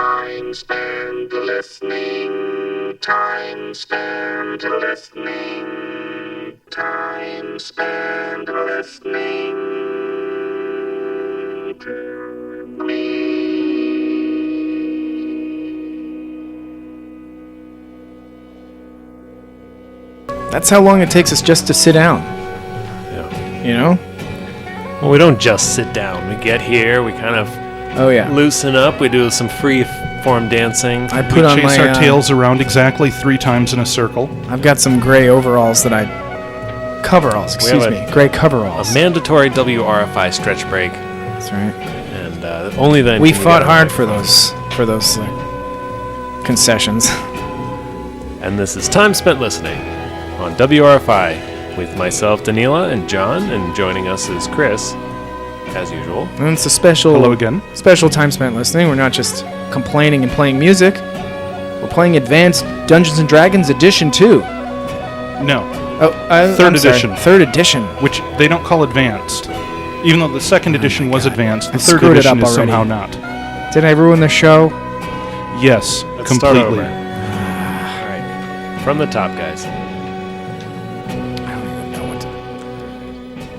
Time spent listening. Time spent listening. Time spent listening to me. That's how long it takes us just to sit down. Yeah. You know? Well, we don't just sit down. We get here, we kind of loosen up, we do some free form dancing. I We put on chase my our tails around exactly 3 times in a circle. I've got some gray overalls that I coveralls, excuse me, gray coveralls. A mandatory WRFI stretch break. That's right. And only then We can fought get hard on for those concessions. And this is Time Spent Listening on WRFI with myself, Danila, and John, and joining us is Chris, as usual. And it's a special Hello again. Special time spent listening. We're not just complaining and playing music. We're playing Advanced Dungeons and Dragons Edition 2. No, Third edition. Third edition. which they don't call advanced. Even though the second edition was God. advanced, the I third screwed it edition up is already. somehow not. Did I ruin the show? Yes, Let's start completely. over. All right. From the top, guys. I don't even know what to...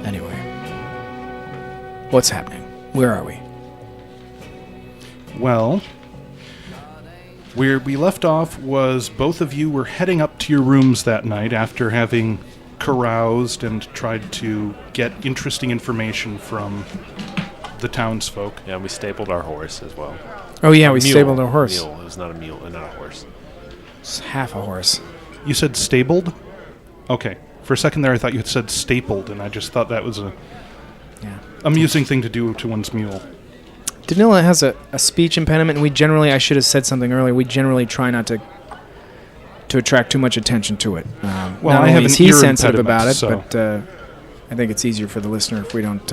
Anyway. What's happening? Where are we? Well, where we left off was both of you were heading up to your rooms that night after having caroused and tried to get interesting information from the townsfolk. Yeah, we stapled our horse as well. Oh yeah, we Mule. stabled a horse. Mule. It was not a mule, not a horse. It's half a horse. You said stabled? Okay. For a second there, I thought you had said stapled, and I just thought that was a amusing thing to do to one's mule. Danila has a speech impediment, and we generally, I should have said something earlier, we generally try not to attract too much attention to it. Well, not I only have is an he ear sensitive impediment, about it, so- but I think it's easier for the listener if we don't,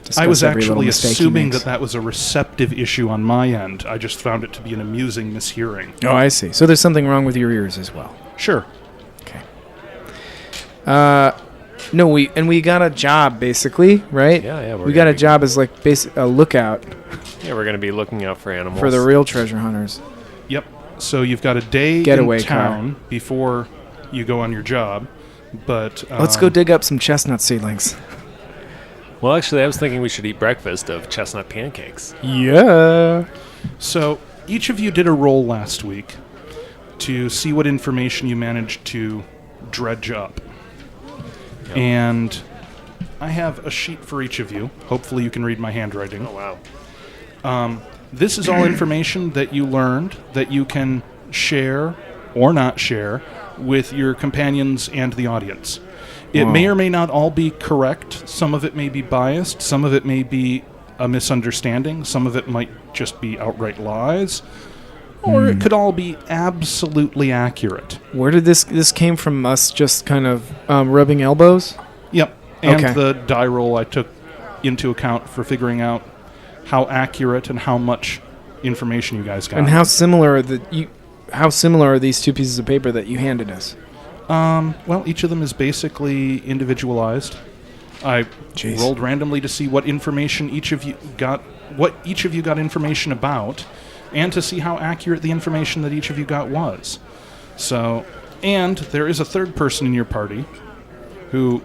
discuss I was every little actually mistake he assuming makes. that was a receptive issue on my end. I just found it to be an amusing mishearing. Oh, I see. So there's something wrong with your ears as well. Sure. Okay. No, we got a job basically, right? Yeah. We got a job as like a lookout Yeah, we're going to be looking out for animals. for the real treasure hunters. Yep. So you've got a day Getaway in town before you go on your job, but Let's go dig up some chestnut seedlings. Well, actually, I was thinking we should eat breakfast of chestnut pancakes. Yeah. So each of you did a roll last week to see what information you managed to dredge up. Yep. And I have a sheet for each of you. Hopefully you can read my handwriting. Oh, wow. This is all information that you learned that you can share or not share with your companions and the audience. It may or may not all be correct. Some of it may be biased. Some of it may be a misunderstanding. Some of it might just be outright lies. Or it could all be absolutely accurate. Where did this came from? Us just kind of rubbing elbows? Yep. And Okay. the die roll I took into account for figuring out how accurate and how much information you guys got. And how similar are these two pieces of paper that you handed us? Well, each of them is basically individualized. I Jeez. rolled randomly to see what information each of you got information about, and to see how accurate the information that each of you got was. So, and there is a third person in your party who...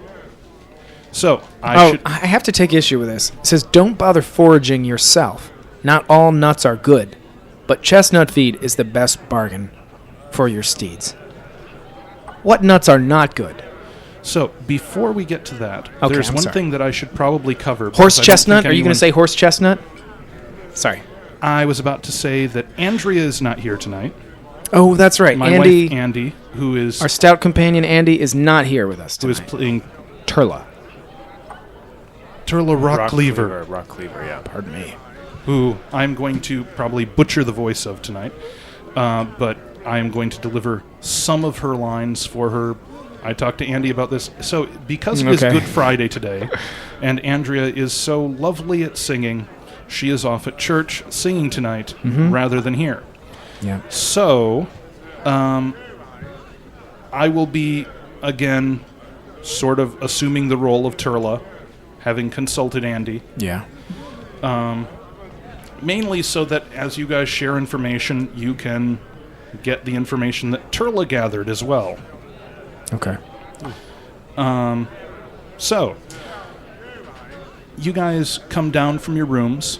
So, I have to take issue with this. It says, don't bother foraging yourself. Not all nuts are good, but chestnut feed is the best bargain for your steeds. What nuts are not good? So, before we get to that, Okay, there's I'm one sorry. thing that I should probably cover. Horse because I don't chestnut? think Are you going anyone- to say horse chestnut? Sorry. I was about to say that Andrea is not here tonight. Oh, that's right. My Andy, wife, Andy, who is our stout companion Andy, is not here with us who is tonight. playing Turla. Turla Rockcleaver, Rockcleaver, yeah. Pardon me. who I'm going to probably butcher the voice of tonight, but I am going to deliver some of her lines for her. I talked to Andy about this. So because it is Okay. Good Friday today, and Andrea is so lovely at singing, she is off at church singing tonight rather than here. Yeah. So, I will be, again, sort of assuming the role of Turla, having consulted Andy. Yeah. mainly so that as you guys share information, you can get the information that Turla gathered as well. Okay. So, you guys come down from your rooms.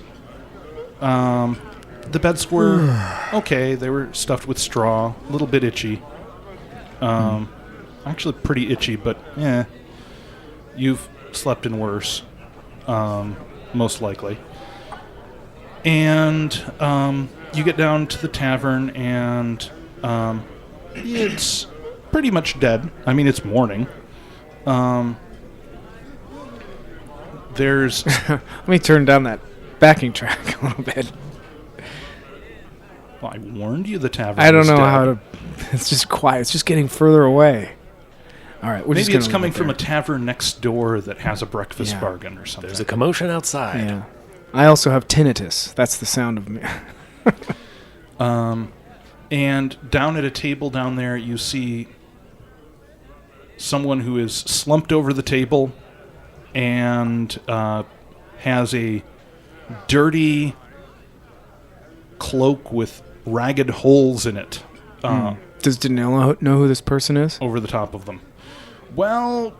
The beds were okay. They were stuffed with straw, a little bit itchy. Actually pretty itchy, but you've slept in worse, most likely. And you get down to the tavern, and it's pretty much dead. I mean, it's morning. There's... Let me turn down that backing track a little bit. Well, I warned you the tavern I don't was know dead. how to... It's just quiet. It's just getting further away. All right, we're just Maybe gonna it's leave coming it from a there. tavern next door that has a breakfast Yeah. bargain or something. There's a commotion outside. Yeah. I also have tinnitus. That's the sound of me. And down at a table down there, you see someone who is slumped over the table and has a dirty cloak with ragged holes in it Does Danilo know who this person is? over the top of them. Well,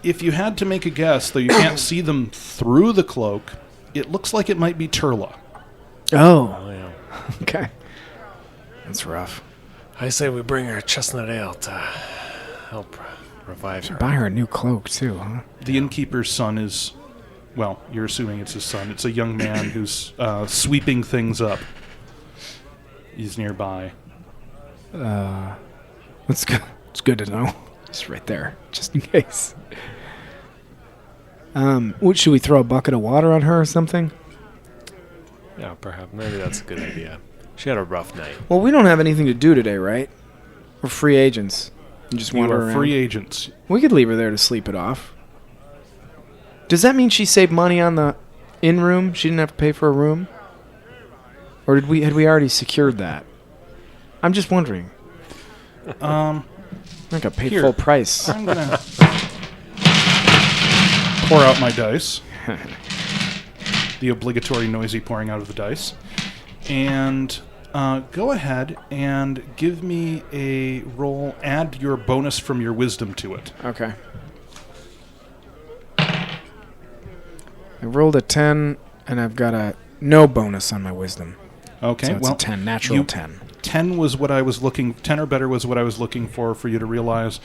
if you had to make a guess, though you can't see them through the cloak, it looks like it might be Turla. Oh, Oh, yeah. okay. That's rough. I say we bring her chestnut ale to help revive her. Buy her a new cloak, too, huh? The innkeeper's son is, well, you're assuming it's his son. It's a young man who's sweeping things up. He's nearby. That's good. It's good to know. It's right there, just in case. What, should we throw a bucket of water on her or something? Yeah, perhaps. Maybe that's a good idea. She had a rough night. Well, we don't have anything to do today, right? We're free agents. And just You wander are around. free agents. We could leave her there to sleep it off. Does that mean she saved money on the in-room? She didn't have to pay for a room? Or had we already secured that? I'm just wondering. I think I paid Here. full price. I'm going to pour out my dice. The obligatory noisy pouring out of the dice. And go ahead and give me a roll. Add your bonus from your wisdom to it. Okay. I rolled a 10, and I've got a no bonus on my wisdom. Okay, So it's well, a 10, natural 10. 10 was what I was looking. 10 or better was what I was looking for you to realize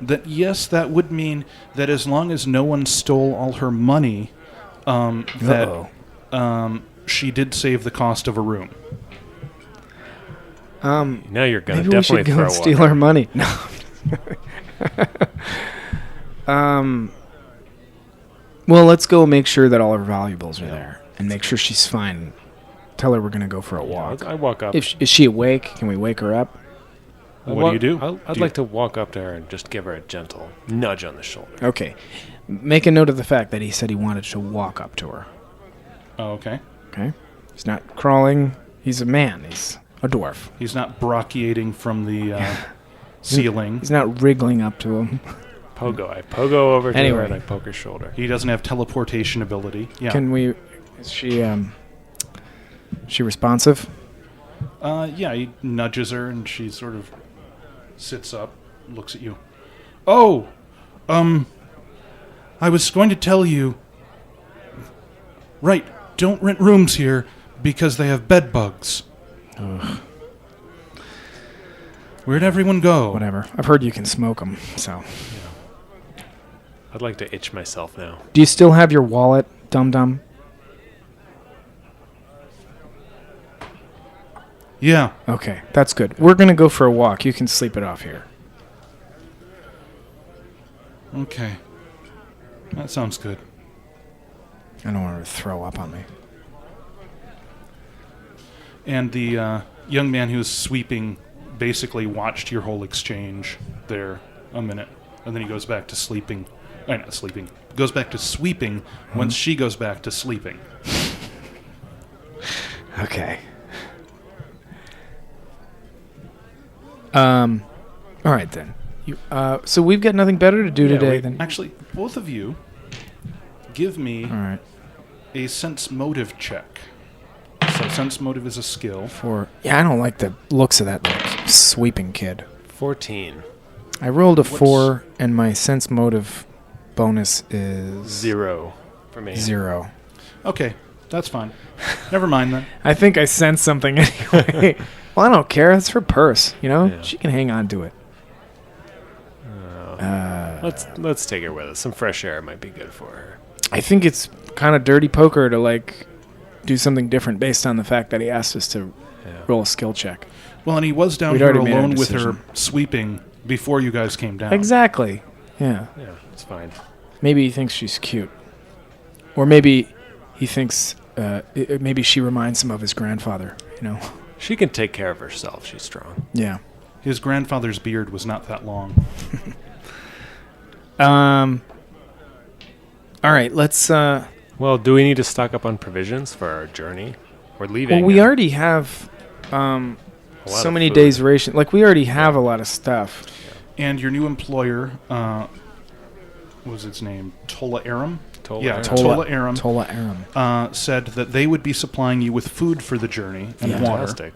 that yes, that would mean that as long as no one stole all her money, that she did save the cost of a room. Now you're going to Maybe we should definitely go throw and steal water. her money. No. Well, let's go make sure that all her valuables are there, and make sure she's fine. Tell her we're gonna go for a walk. I walk up. Is she awake? Can we wake her up? What do you do? I'd like to walk up to her and just give her a gentle nudge on the shoulder. Okay. Make a note of the fact that he said he wanted to walk up to her. Oh, okay. Okay. He's not crawling. He's a man. He's a dwarf. He's not brachiating from the ceiling. He's not wriggling up to him. Pogo. I pogo over to Anyway. her and I poke her shoulder. He doesn't have teleportation ability. Yeah. Can we? Is she responsive? Yeah, he nudges her and she sort of sits up, looks at you. Oh, I was going to tell you. Right, don't rent rooms here because they have bed bugs. Ugh. Where'd everyone go? Whatever. I've heard you can smoke them. So. I'd like to itch myself now. Do you still have your wallet, dum dum? Yeah. Okay, that's good. We're gonna go for a walk. You can sleep it off here. Okay. That sounds good. I don't want her to throw up on me. And the young man who was sweeping basically watched your whole exchange there a minute. And then he goes back to sleeping. Not sleeping. Goes back to sweeping once she goes back to sleeping. Okay. All right then. So we've got nothing better to do today than. Actually, both of you give me All right. a sense motive check. So sense motive is a skill. 4. Yeah, I don't like the looks of that like, sweeping kid. 14. I rolled a 4, and my sense motive bonus is 0 for me. 0. Okay, that's fine. Never mind then. I think I sense something anyway. Well, I don't care. It's her purse, you know? Yeah. She can hang on to it. Let's take her with us. Some fresh air might be good for her. I think it's kind of dirty poker to, like, do something different based on the fact that he asked us to roll a skill check. Well, and he was down We'd here already made our alone with her decision. sweeping before you guys came down. Exactly. Yeah. Yeah, it's fine. Maybe he thinks she's cute. Or maybe he thinks, maybe she reminds him of his grandfather, you know? She can take care of herself. She's strong. Yeah. His grandfather's beard was not that long. All right, let's... Well, do we need to stock up on provisions for our journey? We're leaving. Well, we already have so of many food. days' ration. Like, we already have a lot of stuff. And your new employer, what was its name? Tola Aram? Tola Yeah, Aram. Tola Aram. Tola Aram. Said that they would be supplying you with food for the journey and water. Fantastic.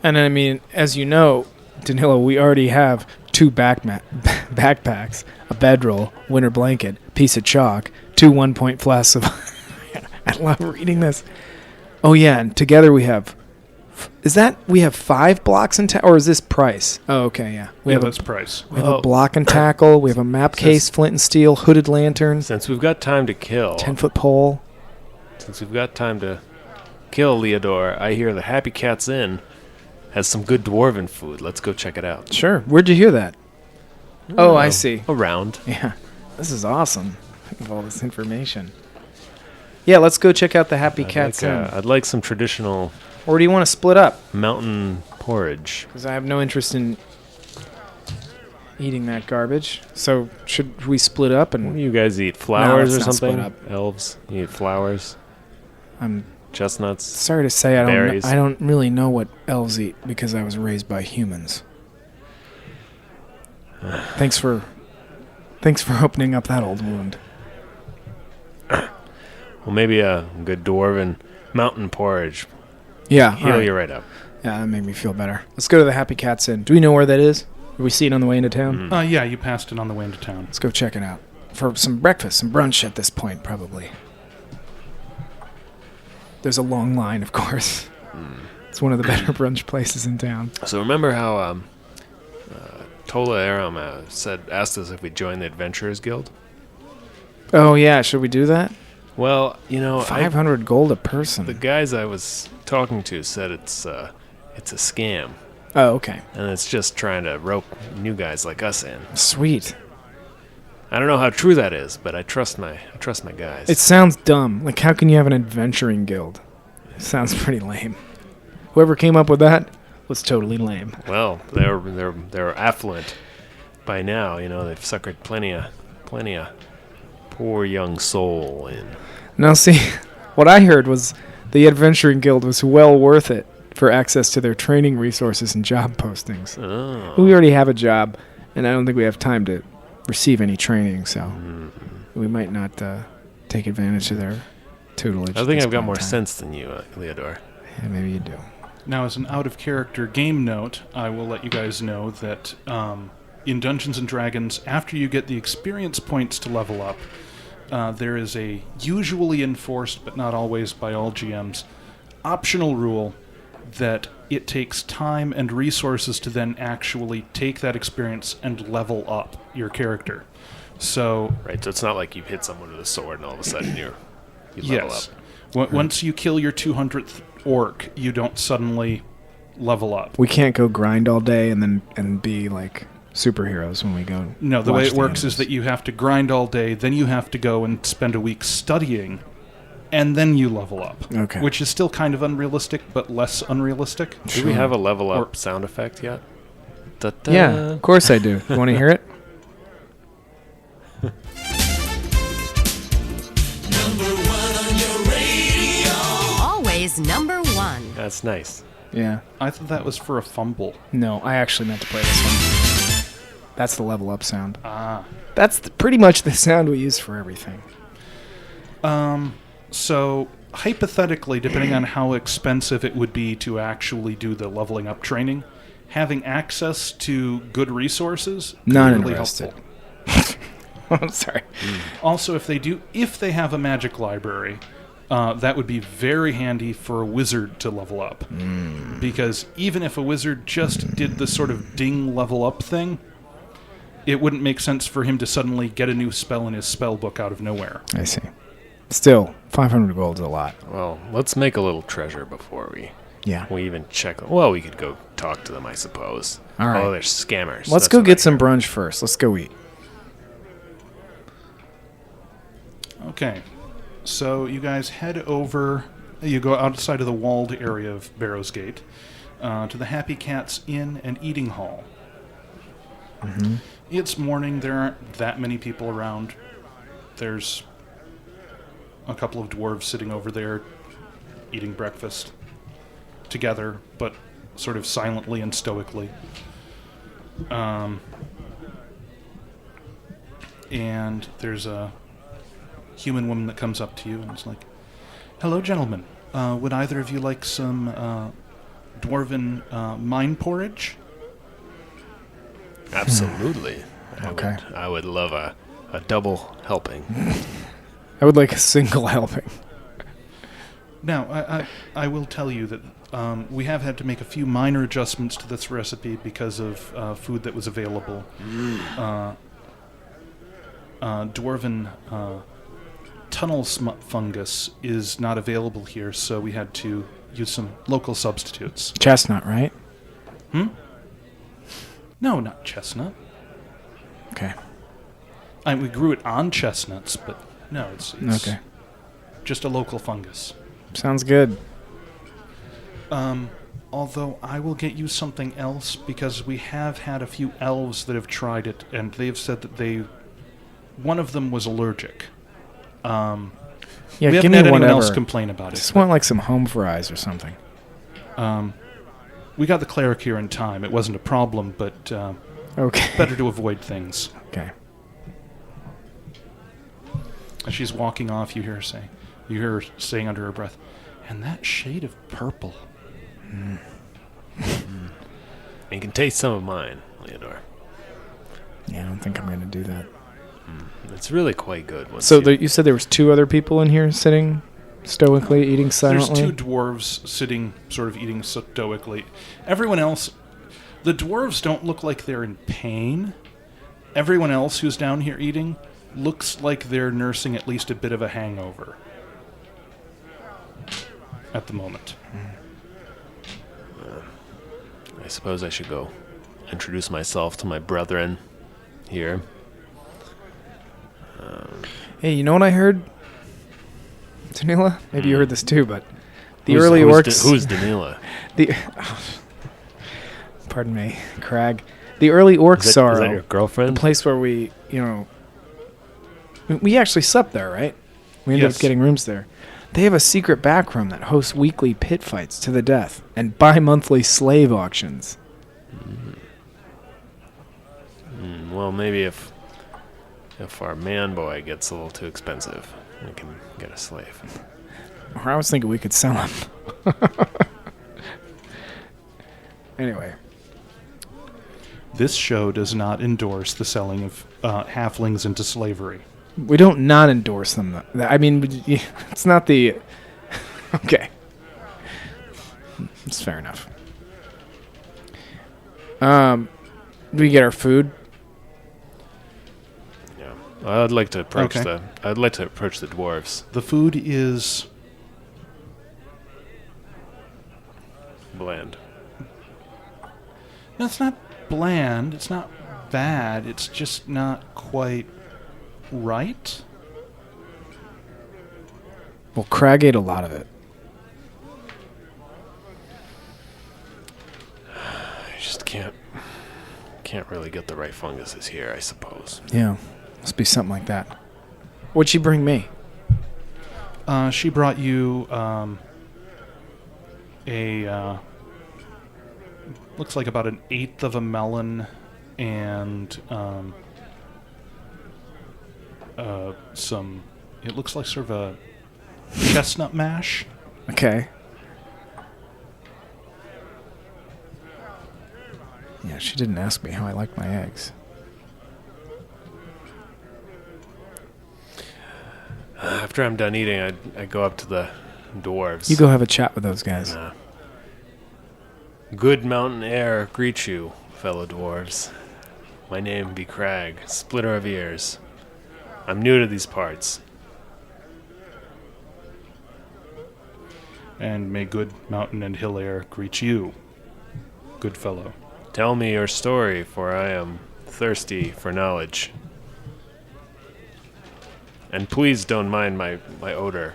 And, I mean, as you know, Danilo, we already have 2 backpacks, a bedroll, winter blanket, piece of chalk, 2 1-point flasks of... I love reading this. Oh, yeah, and together we have... we have 5 blocks and or is this price? Oh, okay, yeah. We have That's price. We have a block and tackle. We have a map case, flint and steel, hooded lantern, Since we've got time to kill, 10-foot pole. since we've got time to kill Leodor, I hear the Happy Cat's Inn has some good dwarven food. Let's go check it out. Sure. Where'd you hear that? Oh, I see. Around. Yeah. This is awesome. Of all this information. Yeah, let's go check out the Happy Cat's Inn. I'd like some traditional Or do you want to split up? mountain porridge. Because I have no interest in eating that garbage. So should we split up? What do And you guys eat? Flowers or let's not something? split up. Elves? You eat flowers? I'm Chestnuts? sorry to say Berries. I don't really know what elves eat because I was raised by humans. Thanks for opening up that old wound. Well, maybe a good dwarven mountain porridge. Yeah, Heal all right. you right up. Yeah, that made me feel better. Let's go to the Happy Cat's Inn. Do we know where that is? Did we see it on the way into town? Yeah, you passed it on the way into town. Let's go check it out. For some breakfast, some brunch at this point, probably. There's a long line, of course. It's one of the better brunch places in town. So remember how Tola Aram asked us if we join the Adventurers Guild? Oh, yeah. Should we do that? Well, you know, 500 gold a person. the guys I was talking to said it's a scam, Oh, okay. and it's just trying to rope new guys like us in. Sweet. I don't know how true that is, but I trust my guys. It sounds dumb. Like, how can you have an adventuring guild? It sounds pretty lame. Whoever came up with that was totally lame. Well, they're affluent by now. You know, they've suckered plenty of poor young soul in. Now, see, what I heard was the adventuring guild was well worth it for access to their training resources and job postings. Oh. We already have a job, and I don't think we have time to receive any training, so we might not take advantage of their tutelage. I at think this I've got point in more time. sense than you, Leodor. Yeah, maybe you do. Now, as an out-of-character game note, I will let you guys know that in Dungeons & Dragons, after you get the experience points to level up, there is a usually enforced, but not always by all GMs, optional rule that it takes time and resources to then actually take that experience and level up your character. So, Right, so it's not like you hit someone with a sword and all of a sudden you level yes. up. Once you kill your 200th orc, you don't suddenly level up. We can't go grind all day and be like superheroes when we go. No, the way watch it works animals. is that you have to grind all day, then you have to go and spend a week studying, and then you level up. Okay. Which is still kind of unrealistic, but less unrealistic. Do we have a level up Or- sound effect yet? Da-da. Yeah, of course I do. You want to hear it? Always number one. That's nice. Yeah. I thought that was for a fumble. No, I actually meant to play this one. That's the level up sound. Ah. That's pretty much the sound we use for everything. So hypothetically, depending on how expensive it would be to actually do the leveling up training, having access to good resources could Not be really interested. helpful. I'm sorry. Also, if they have a magic library, that would be very handy for a wizard to level up. Because even if a wizard just did the sort of ding level up thing, it wouldn't make sense for him to suddenly get a new spell in his spell book out of nowhere. I see. Still, 500 gold's a lot. Well, let's make a little treasure before we Yeah. even check. Well, we could go talk to them, I suppose. All right. Oh, they're scammers. Let's That's go what get I some heard. brunch first. Let's go eat. Okay. So you guys head over, you go outside of the walled area of Barrows Gate to the Happy Cat's Inn and Eating Hall. Mm-hmm. It's morning. There aren't that many people around. There's a couple of dwarves sitting over there eating breakfast together, but sort of silently and stoically. And there's a human woman that comes up to you and is like, "Hello, gentlemen. Would either of you like some dwarven mine porridge?" Absolutely. Okay. I would love a double helping. I would like a single helping. Now, I will tell you that we have had to make a few minor adjustments to this recipe because of food that was available. Dwarven tunnel smut fungus is not available here, so we had to use some local substitutes. Chestnut, right? No, not chestnut. Okay. We grew it on chestnuts, but no, it's Okay. just a local fungus. Sounds good. Although I will get you something else because we have had a few elves that have tried it, and they've said that one of them was allergic. Yeah, We give haven't me had anyone whatever. else complain about it. Just want like some home fries or something. We got the cleric here in time. It wasn't a problem, but Okay. better to avoid things. Okay. As she's walking off, you hear her saying under her breath, "And that shade of purple." You can taste some of mine, Leodor. Yeah, I don't think I'm going to do that. It's really quite good. Once So you- you said there was 2 other people in here sitting stoically, eating silently? There's 2 dwarves sitting, sort of eating stoically. Everyone else, the dwarves don't look like they're in pain. Everyone else who's down here eating looks like they're nursing at least a bit of a hangover at the moment. I suppose I should go introduce myself to my brethren here. Hey, you know what I heard? Danila? Maybe you heard this too, but the Who's- early who's orcs... who's Danila? the Pardon me, Crag. The early orc Is that sorrow. your girlfriend? The place where we actually slept there, right? We ended Yes. up getting rooms there. They have a secret back room that hosts weekly pit fights to the death and bi-monthly slave auctions. Well, maybe if our man boy gets a little too expensive, we can get a slave. Or I was thinking we could sell him. Anyway. This show does not endorse the selling of halflings into slavery. We don't not endorse them. I mean, it's not the... Okay. It's fair enough. Do we get our food? Yeah, I'd like to approach Okay. the dwarves. The food is Bland. no, it's not bland. It's not bad. It's just not quite right. Well, Crag ate a lot of it. I just can't really get the right funguses here, I suppose. Yeah. Must be something like that. What'd she bring me? She brought you looks like about 1/8 of a melon and some. It looks like sort of chestnut mash. Okay. Yeah, she didn't ask me how I like my eggs. After I'm done eating, I go up to the dwarves. You go have a chat with those guys. Good mountain air greet you, fellow dwarves. My name be Crag, splitter of ears. I'm new to these parts. And may good mountain and hill air greet you, good fellow. Tell me your story, for I am thirsty for knowledge. And please don't mind my odor.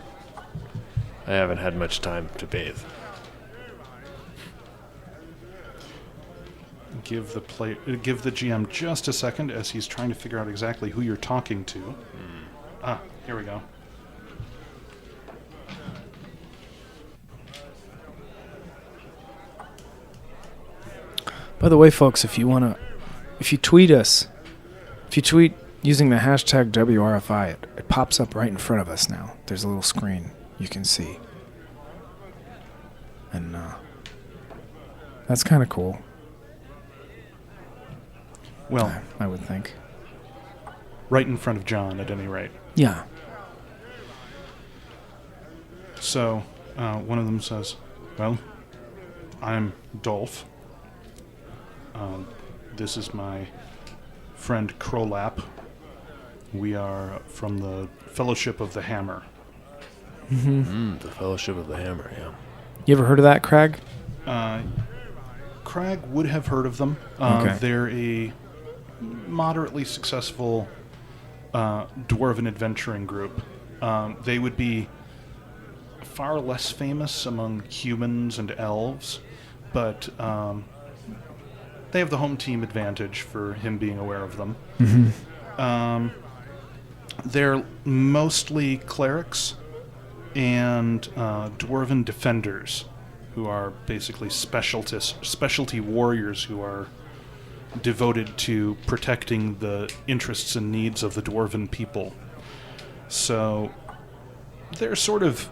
I haven't had much time to bathe. Give the GM just a second as he's trying to figure out exactly who you're talking to. Here we go. By the way, folks, if you tweet us, if you tweet using the hashtag WRFI, it pops up right in front of us now. There's a little screen you can see. And that's kind of cool. Well, I would think. right in front of John, at any rate. Yeah. So, one of them says, well, I'm Dolph. This is my friend Crolap. We are from the Fellowship of the Hammer. The Fellowship of the Hammer, yeah. You ever heard of that, Crag? Crag would have heard of them. Okay. They're a moderately successful dwarven adventuring group. They would be far less famous among humans and elves, but they have the home team advantage for him being aware of them. They're mostly clerics and dwarven defenders, who are basically specialty warriors who are devoted to protecting the interests and needs of the dwarven people. So they're sort of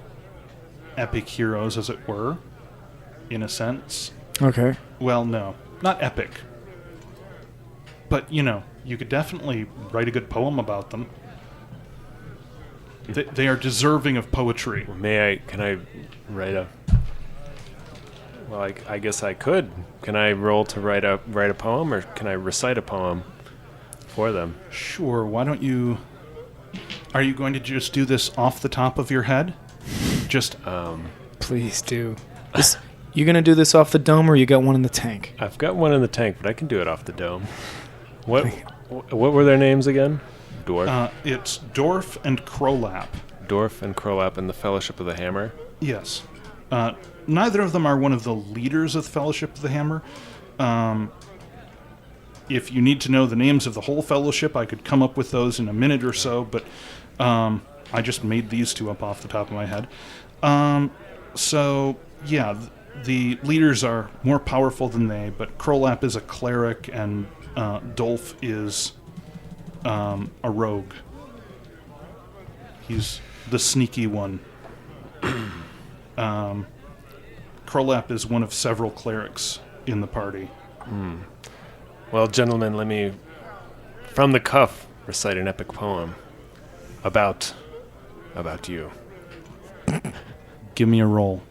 epic heroes, as it were, in a sense. Okay. Well, no, not epic. But, you could definitely write a good poem about them. They are deserving of poetry. Can I write a... Well, I guess I could. Can I roll to write a poem, or can I recite a poem for them? Sure, why don't you... Are you going to just do this off the top of your head? Just... Please do. You gonna do this off the dome, or you got one in the tank? I've got one in the tank, but I can do it off the dome. What were their names again? Dwarf? It's Dorf and Crolap. Dorf and Crolap and the Fellowship of the Hammer? Yes. Neither of them are one of the leaders of the Fellowship of the Hammer. If you need to know the names of the whole Fellowship, I could come up with those in a minute or so, but I just made these two up off the top of my head. So, yeah, the leaders are more powerful than they, but Crolap is a cleric and Dolph is a rogue. He's the sneaky one. Crolap is one of several clerics in the party. Well, gentlemen, let me, from the cuff, recite an epic poem about you. Give me a roll.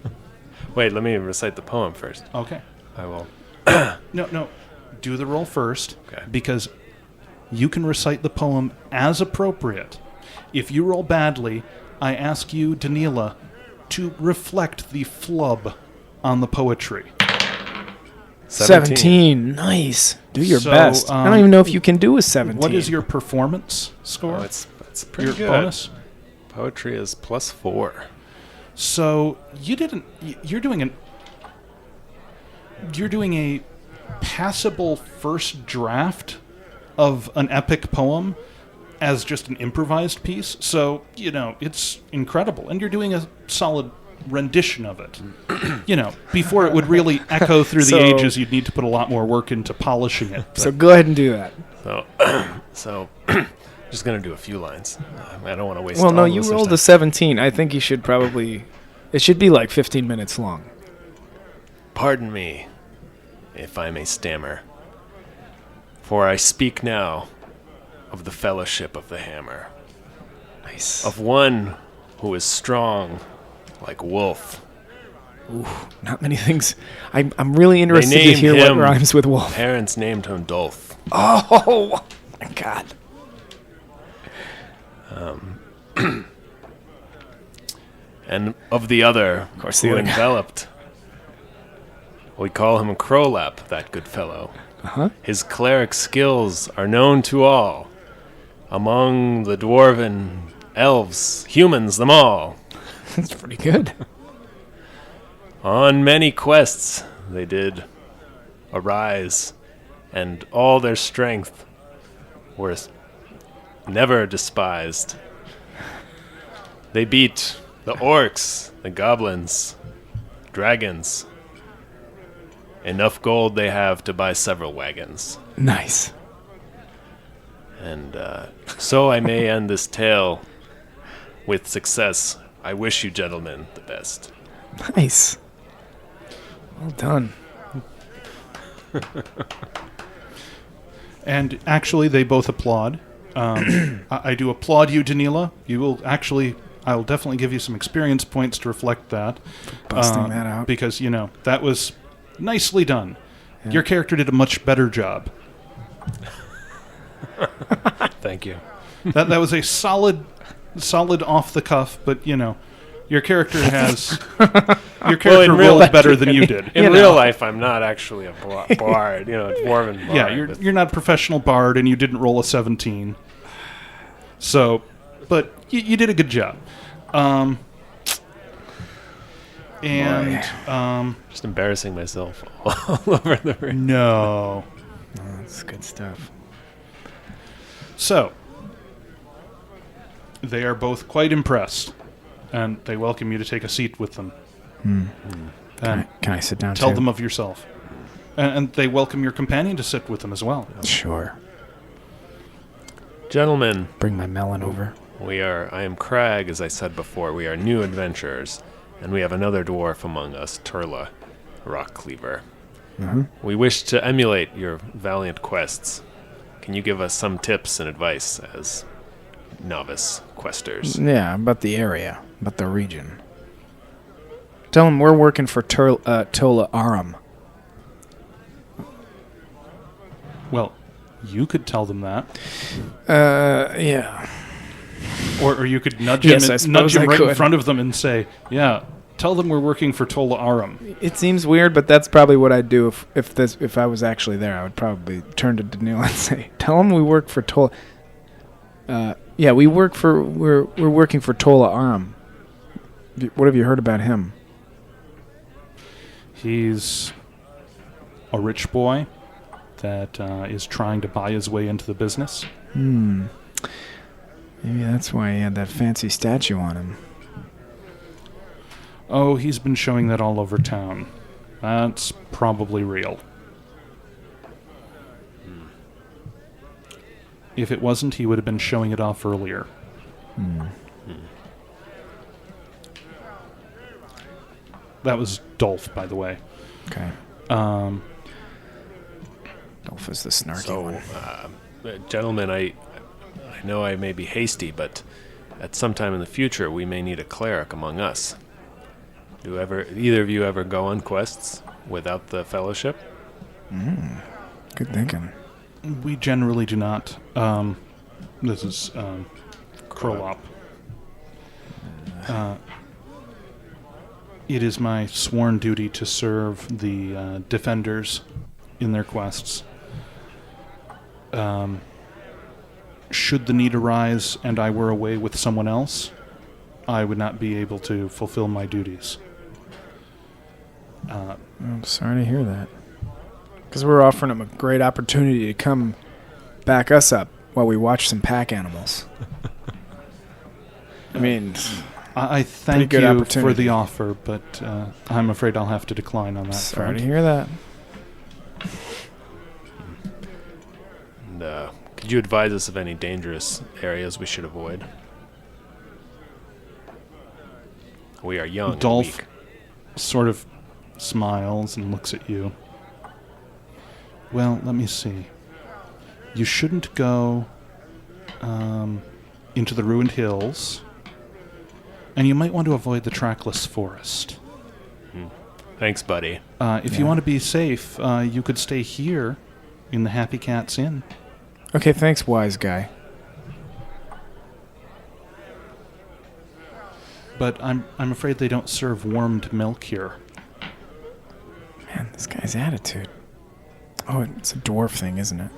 Wait, let me recite the poem first. Okay. I will. No. Do the roll first, Okay. because you can recite the poem as appropriate. If you roll badly, I ask you, Daniela, to reflect the flub on the poetry. 17. Nice. Do your So, best. I don't even know if you can do a 17. What is your performance score? Oh, it's pretty your good. bonus? Poetry is +4. So you're doing a passable first draft of an epic poem as just an improvised piece. So, it's incredible. And you're doing a solid rendition of it. Before it would really echo through the ages, you'd need to put a lot more work into polishing it. So go ahead and do that. So Just gonna do a few lines. I don't want to waste. Well, no, all you listeners' rolled time. a 17. I think you should probably. It should be like 15 minutes long. Pardon me, if I may stammer, for I speak now of the fellowship of the hammer, Nice. of one who is strong like wolf. Not many things. I'm really interested to named hear what him- rhymes with wolf. Parents named him Dolph. Oh, my God. And of the other, of course, who the other guy. enveloped, we call him Crowlap, that good fellow. Uh-huh. His cleric skills are known to all, among the dwarven elves, humans, them all. That's pretty good. On many quests they did arise, and all their strength were never despised. They beat the orcs, the goblins, dragons. Enough gold they have to buy several wagons. Nice. And so I may end this tale with success. I wish you gentlemen the best. Nice. Well done. And actually, they both applaud. I do applaud you, Danila. You will actually, I will definitely give you some experience points to reflect that. Busting that out. Because, that was nicely done. Your character did a much better job. Thank you. That was a solid off the cuff, but, your character has... Your character rolled better than you did. In real life, I'm not actually a bard, a dwarven bard. Yeah, you're not a professional bard, and you didn't roll a 17. So, but you did a good job. Just embarrassing myself all over the ring. No. Oh, that's good stuff. So, they are both quite impressed, and they welcome you to take a seat with them. And Can I sit down tell too? them of yourself. And they welcome your companion to sit with them as well. Sure. Gentlemen, Bring my melon over. I am Crag, as I said before. We are new adventurers, and we have another dwarf among us, Turla, Rock Cleaver. We wish to emulate your valiant quests. Can you give us some tips and advice as novice questers? Yeah, about the area, about the region. Tell them we're working for Tola Aram. Well, you could tell them that. Yeah. Or you could nudge Yes, him, I suppose nudge him I right in could. front of them and say, yeah, tell them we're working for Tola Aram. It seems weird, but that's probably what I'd do if I was actually there. I would probably turn to Danilo and say, "Tell them we work for Tola." Yeah, we're working for Tola Aram. What have you heard about him? He's a rich boy that is trying to buy his way into the business. Maybe that's why he had that fancy statue on him. Oh, he's been showing that all over town. That's probably real. If it wasn't, he would have been showing it off earlier. That was Dolph, by the way. Okay. Um, Dolph is the snarky So, one. gentlemen, I know I may be hasty, but at some time in the future, we may need a cleric among us. Do either of you ever go on quests without the fellowship? Good thinking. we generally do not. This is Krolop. It is my sworn duty to serve the defenders in their quests. Should the need arise and I were away with someone else, I would not be able to fulfill my duties. I'm sorry to hear that. Because we're offering him a great opportunity to come back us up while we watch some pack animals. I mean, I thank good you for opportunity. the offer, but I'm afraid I'll have to decline on that sorry front. to hear that. And Could you advise us of any dangerous areas we should avoid? We are young and Dolph weak. sort of smiles and looks at you. Well, let me see. You shouldn't go into the ruined hills, and you might want to avoid the trackless forest. Thanks, buddy. If you want to be safe, you could stay here in the Happy Cat's Inn. Okay, thanks, wise guy. But I'm afraid they don't serve warmed milk here. Man, this guy's attitude. Oh, it's a dwarf thing, isn't it?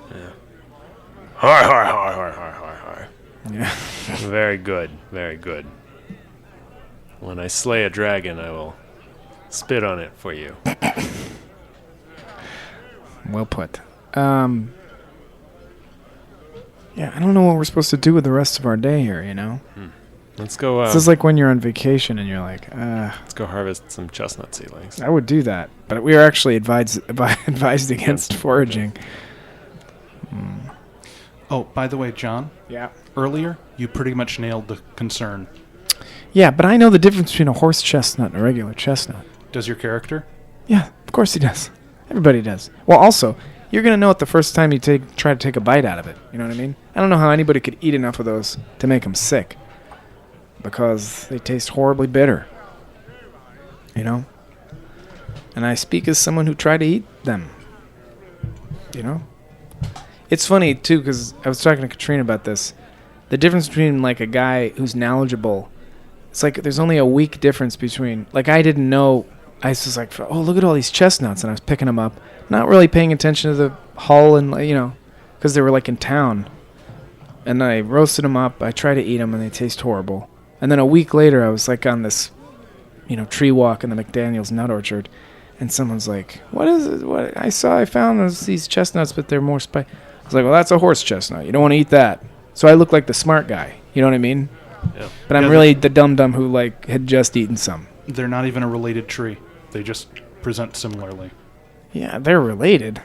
Har, har, har, har, har, har, har. Yeah. Very good, very good. When I slay a dragon, I will spit on it for you. Well put. Yeah, I don't know what we're supposed to do with the rest of our day here, you know? Let's go. This is like when you're on vacation and you're like, Let's go harvest some chestnut seedlings. I would do that. But we are actually advised against foraging. Oh, by the way, John, Yeah. earlier you pretty much nailed the concern. Yeah, but I know the difference between a horse chestnut and a regular chestnut. Does your character? Yeah, of course he does. Everybody does. Well, also, you're going to know it the first time you try to take a bite out of it. You know what I mean? I don't know how anybody could eat enough of those to make them sick. Because they taste horribly bitter. You know? And I speak as someone who tried to eat them. You know? It's funny, too, because I was talking to Katrina about this. The difference between, like, a guy who's knowledgeable, it's like there's only a week difference between, like, I didn't know, I was just like, oh, look at all these chestnuts, and I was picking them up, not really paying attention to the hull and, you know, because they were, like, in town. And I roasted them up, I tried to eat them, and they taste horrible. And then a week later, I was, like, on this, you know, tree walk in the McDaniel's nut orchard, and someone's like, what is it? What I found these chestnuts, but they're more spicy. I was like, well, that's a horse chestnut. You don't want to eat that. So I look like the smart guy. You know what I mean? Yeah. But I'm really the dum-dum who, like, had just eaten some. They're not even a related tree. They just present similarly. Yeah, they're related.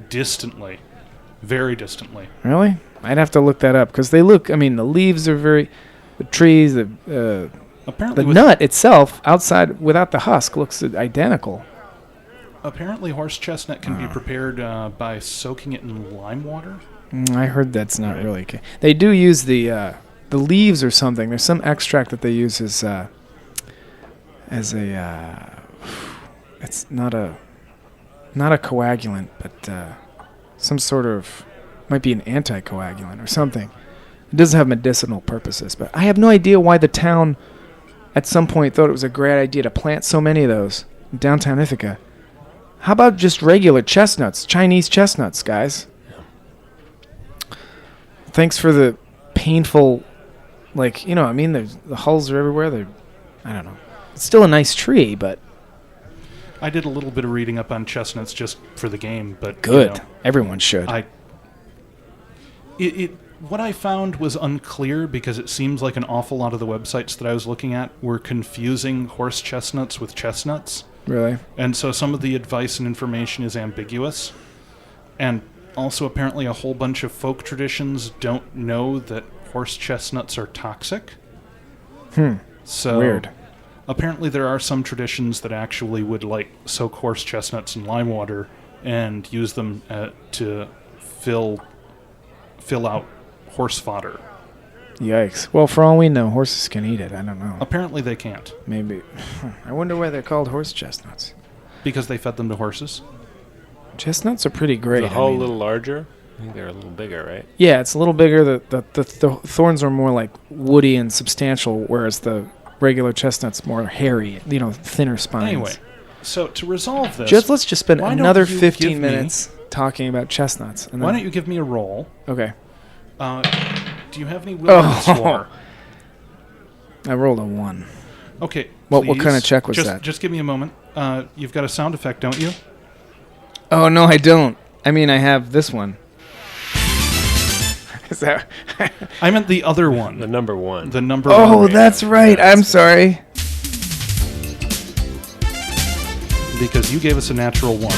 Distantly. Very distantly. Really? I'd have to look that up, because they look, I mean, the leaves are very, the trees, the Apparently, nut itself, outside, without the husk, looks identical. apparently horse chestnut can be prepared by soaking it in lime water. I heard that's not really. They do use the leaves or something. There's some extract that they use as a. It's not a coagulant, but some sort of might be an anticoagulant or something. It doesn't have medicinal purposes, but I have no idea why the town at some point thought it was a great idea to plant so many of those in downtown Ithaca. How about just regular chestnuts, Chinese chestnuts, guys? Thanks for the painful, like, you know, I mean, the hulls are everywhere. I don't know. It's still a nice tree, but I did a little bit of reading up on chestnuts just for the game, but good. You know, Everyone should. What I found was unclear because it seems like an awful lot of the websites that I was looking at were confusing horse chestnuts with chestnuts. Really? And so some of the advice and information is ambiguous. And also apparently a whole bunch of folk traditions don't know that horse chestnuts are toxic. So Weird. apparently there are some traditions that actually would like soak horse chestnuts in lime water and use them to fill out horse fodder. Yikes. Well, for all we know, horses can eat it. I don't know. Apparently they can't Maybe. I wonder why they're called horse chestnuts. because they fed them to horses. Chestnuts are pretty great. The I hull a mean- little larger? I think they're a little bigger, right? Yeah, it's a little bigger. The thorns are more like woody and substantial, whereas the regular chestnut's more hairy, you know, thinner spines. Anyway, so to resolve this, Let's just spend why don't another you 15 give me- minutes talking about chestnuts. And why then, don't you give me a roll? Okay. Do you have any wilderness lore? I rolled a 1. Okay. What please. kind of check was just, that? Just give me a moment. You've got a sound effect, don't you? Oh, no, I don't. I mean, I have this one. Is that... I meant the other one. The number one. The number one. Oh, that's right. I'm sorry. Because you gave us a natural 1.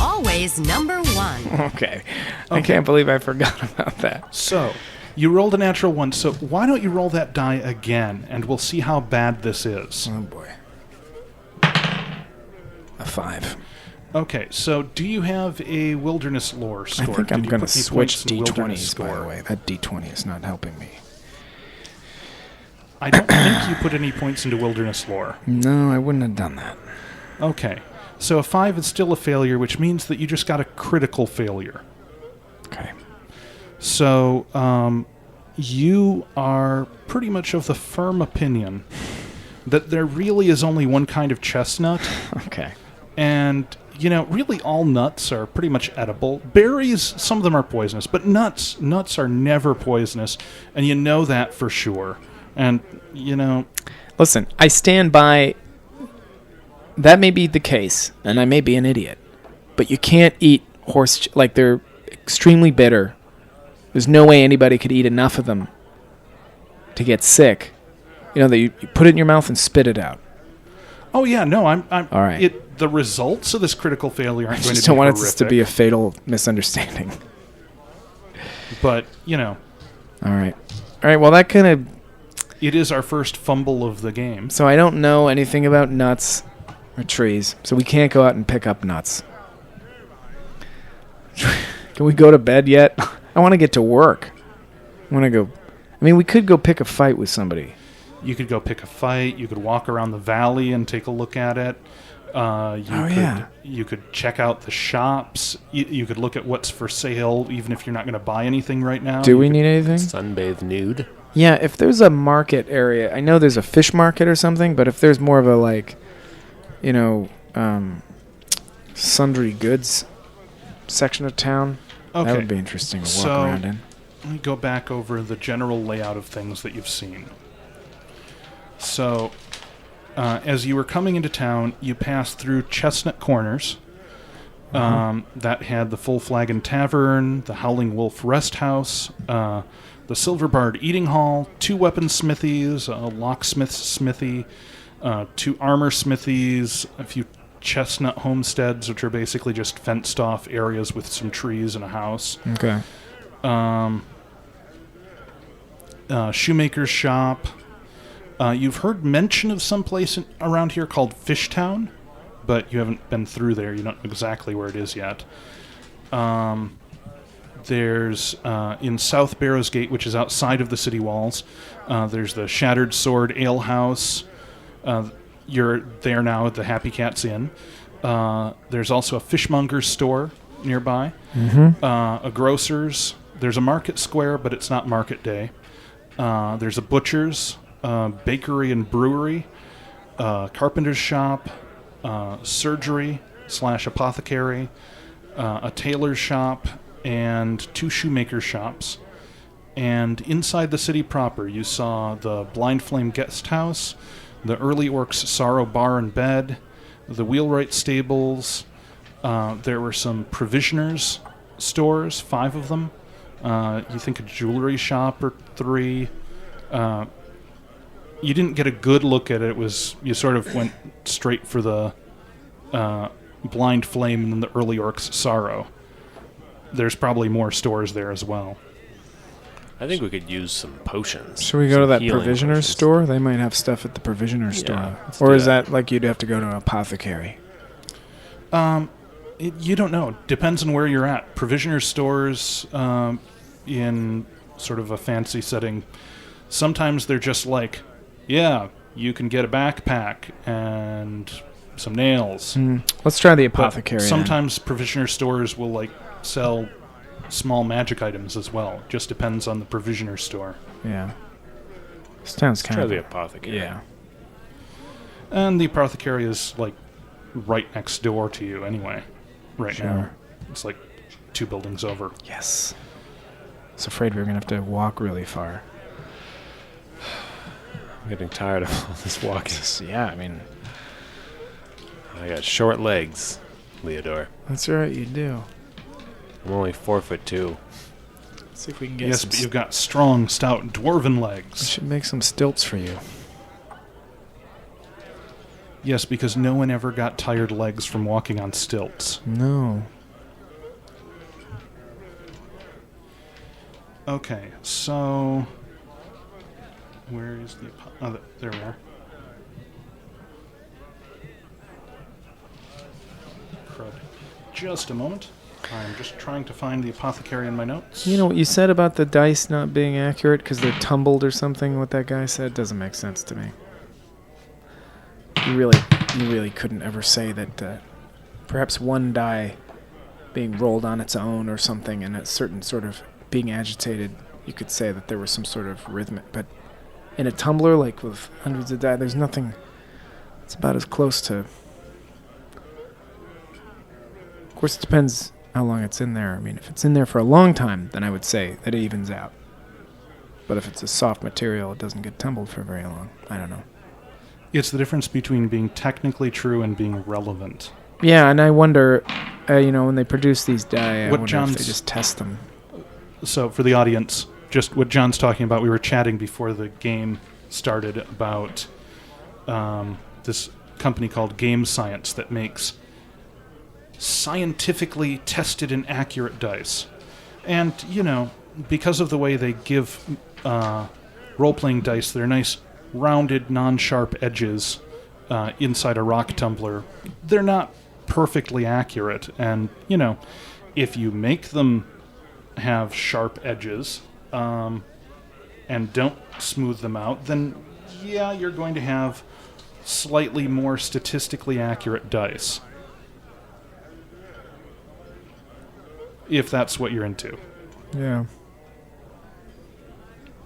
Always number one. Okay. I can't believe I forgot about that. So, you rolled a natural 1, so why don't you roll that die again, and we'll see how bad this is. Oh, boy. A 5. Okay, so do you have a wilderness lore score? I think I'm Did you going to put any switch points in wilderness D20s, by the score? way. That D20 is not helping me. I don't think you put any points into wilderness lore. No, I wouldn't have done that. Okay, so a 5 is still a failure, which means that you just got a critical failure. Okay. So, you are pretty much of the firm opinion that there really is only one kind of chestnut, Okay. and, really all nuts are pretty much edible. Berries, some of them are poisonous, but nuts are never poisonous, and you know that for sure. And, Listen, I stand by... That may be the case, and I may be an idiot, but you can't eat they're extremely bitter. There's no way anybody could eat enough of them to get sick. That you put it in your mouth and spit it out. oh yeah, no, I'm All right. the results of this critical failure aren't I going just to be don't want horrific, this to be a fatal misunderstanding. but, All right. All right, well, that kind of... it is our first fumble of the game. So I don't know anything about nuts or trees, so we can't go out and pick up nuts. Can we go to bed yet? I want to get to work. We could go pick a fight with somebody. You could go pick a fight. You could walk around the valley and take a look at it. You could check out the shops. You could look at what's for sale, even if you're not going to buy anything right now. Do we need anything? Sunbathe nude. Yeah, if there's a market area, I know there's a fish market or something, but if there's more of a sundry goods section of town, Okay. that would be interesting to walk around in. Let me go back over the general layout of things that you've seen. So, as you were coming into town, you passed through Chestnut Corners. That had the Full Flagon Tavern, the Howling Wolf Rest House, the Silver Bard Eating Hall, 2 weapon smithies, a locksmith's smithy, 2 armor smithies, a few chestnut homesteads, which are basically just fenced off areas with some trees and a house. Okay. Shoemaker's shop. You've heard mention of some place around here called Fishtown, but you haven't been through there. You don't know exactly where it is yet. There's in South Barrows Gate, which is outside of the city walls, there's the Shattered Sword Ale House. You're there now at the Happy Cat's Inn. There's also a fishmonger's store nearby, a grocer's. There's a market square, but it's not market day. There's a butcher's, bakery and brewery, carpenter's shop, surgery / apothecary, a tailor's shop, and 2 shoemaker's shops. And inside the city proper, you saw the Blind Flame Guest House, the Early Orcs Sorrow Bar and Bed, the Wheelwright Stables. There were some provisioners' stores, 5 of them. You think a jewelry shop or 3. You didn't get a good look at it. You sort of went straight for the Blind Flame and then the Early Orcs Sorrow. There's probably more stores there as well. I think we could use some potions. Should we go some to that healing provisioner's potions. store? They might have stuff at the provisioner's store. let's Or do is that. that like you'd have to go to an apothecary? You don't know. Depends on where you're at. Provisioner's stores in sort of a fancy setting, sometimes they're just like, yeah, you can get a backpack and some nails. Let's try the But apothecary. then. sometimes provisioner stores will sell small magic items as well. Just depends on the provisioner store. Yeah. Sounds Try kind the of... apothecary. Yeah. And the apothecary is right next door to you anyway. Right now. Sure. It's 2 buildings over. Yes. I was afraid we were going to have to walk really far. I'm getting tired of all this walking. Yeah, I mean... I got short legs, Leodor. That's right, you do. I'm only 4'2". Let's see if we can get Yes, some... but you've got strong, stout dwarven I legs. should make some stilts for you. Yes, because no one ever got tired legs from walking on stilts. No. Okay, so where is the? Oh, there we are. Crud. Just a moment. I'm just trying to find the apothecary in my notes. You know what you said about the dice not being accurate because they're tumbled or something? What that guy said doesn't make sense to me. You really couldn't ever say that perhaps one die being rolled on its own or something and a certain sort of being agitated, you could say that there was some sort of rhythmic. But in a tumbler, like with hundreds of die, there's nothing. It's about as close to. Of course, it depends how long it's in there. I mean, if it's in there for a long time, then I would say that it evens out. But if it's a soft material, it doesn't get tumbled for very long. I don't know. It's the difference between being technically true and being relevant. Yeah, and I wonder, when they produce these die, I What wonder if they John's- just test them. So for the audience, just what John's talking about, we were chatting before the game started about this company called Game Science that makes scientifically tested and accurate dice. And, because of the way they give role-playing dice, they're nice, rounded, non-sharp edges inside a rock tumbler. They're not perfectly accurate. And, if you make them have sharp edges and don't smooth them out, then, yeah, you're going to have slightly more statistically accurate dice. If that's what you're into. Yeah.